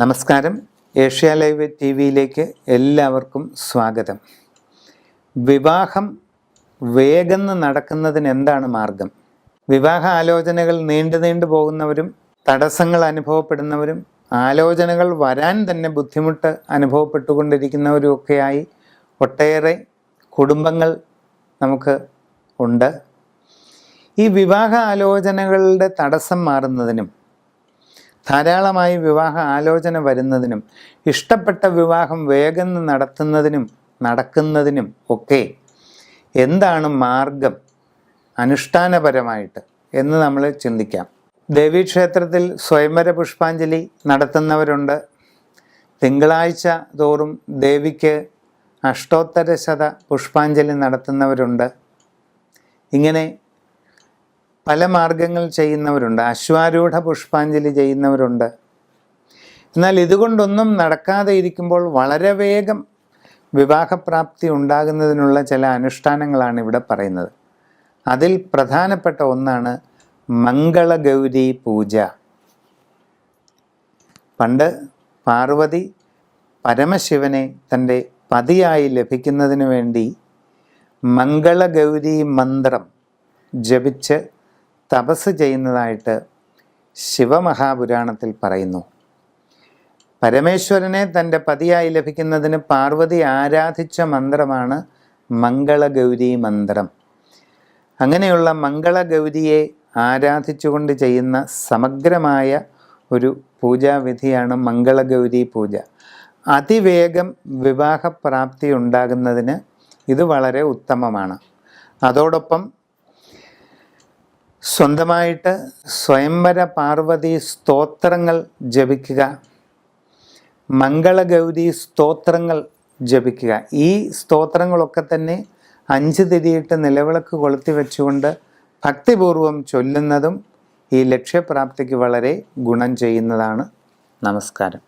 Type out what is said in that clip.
നമസ്കാരം. Asia live T വിയിലേക്ക് എല്ലാവർക്കും സ്വാഗതം. വിവാഹം വേഗം നടക്കുന്നതിന് എന്താണ് മാർഗം? വിവാഹ ആലോചനകൾ നീണ്ടു പോകുന്നവരും തടസ്സങ്ങൾ അനുഭവപ്പെടുന്നവരും ആലോചനകൾ വരാൻ തന്നെ ബുദ്ധിമുട്ട് അനുഭവപ്പെട്ടുകൊണ്ടിരിക്കുന്നവരും ഒക്കെയായി ഒട്ടേറെ കുടുംബങ്ങൾ നമുക്ക് ഉണ്ട്. ഈ വിവാഹ ആലോചനകളുടെ തടസ്സം മാറുന്നതിനും ധാരാളമായി വിവാഹ ആലോചന വരുന്നതിനും ഇഷ്ടപ്പെട്ട വിവാഹം വേഗം നടക്കുന്നതിനും ഒക്കെ എന്താണ് മാർഗം അനുഷ്ഠാനപരമായിട്ട് എന്ന് നമ്മൾ ചിന്തിക്കാം. ദേവീക്ഷേത്രത്തിൽ സ്വയംവര പുഷ്പാഞ്ജലി നടത്തുന്നവരുണ്ട്. തിങ്കളാഴ്ച തോറും ദേവിക്ക് അഷ്ടോത്തരശത പുഷ്പാഞ്ജലി നടത്തുന്നവരുണ്ട്. ഇങ്ങനെ പല മാർഗങ്ങൾ ചെയ്യുന്നവരുണ്ട്. അശ്വാരൂഢ പുഷ്പാഞ്ജലി ചെയ്യുന്നവരുണ്ട്. എന്നാൽ ഇതുകൊണ്ടൊന്നും നടക്കാതെ ഇരിക്കുമ്പോൾ വളരെ വേഗം വിവാഹപ്രാപ്തി ഉണ്ടാകുന്നതിനുള്ള ചില അനുഷ്ഠാനങ്ങളാണ് ഇവിടെ പറയുന്നത്. അതിൽ പ്രധാനപ്പെട്ട ഒന്നാണ് മംഗളഗൗരി പൂജ. പണ്ട് പാർവതി പരമശിവനെ തൻ്റെ പതിയായി ലഭിക്കുന്നതിന് വേണ്ടി മംഗളഗൗരി മന്ത്രം ജപിച്ച് തപസ് ചെയ്യുന്നതായിട്ട് ശിവമഹാപുരാണത്തിൽ പറയുന്നു. പരമേശ്വരനെ തൻ്റെ പതിയായി ലഭിക്കുന്നതിന് പാർവതി ആരാധിച്ച മന്ത്രമാണ് മംഗളഗൗരി മന്ത്രം. അങ്ങനെയുള്ള മംഗളഗൗരിയെ ആരാധിച്ചുകൊണ്ട് ചെയ്യുന്ന സമഗ്രമായ ഒരു പൂജാവിധിയാണ് മംഗളഗൗരി പൂജ. അതിവേഗം വിവാഹപ്രാപ്തി ഉണ്ടാകുന്നതിന് ഇത് വളരെ ഉത്തമമാണ്. അതോടൊപ്പം സ്വന്തമായിട്ട് സ്വയംവര പാർവതി സ്തോത്രങ്ങൾ ജപിക്കുക, മംഗളഗൗരി സ്തോത്രങ്ങൾ ജപിക്കുക. ഈ സ്തോത്രങ്ങളൊക്കെ തന്നെ 5 തിരിയിട്ട് നിലവിളക്ക് കൊളുത്തി വെച്ചുകൊണ്ട് ഭക്തിപൂർവം ചൊല്ലുന്നതും ഈ ലക്ഷ്യപ്രാപ്തിക്ക് വളരെ ഗുണം ചെയ്യുന്നതാണ്. നമസ്കാരം.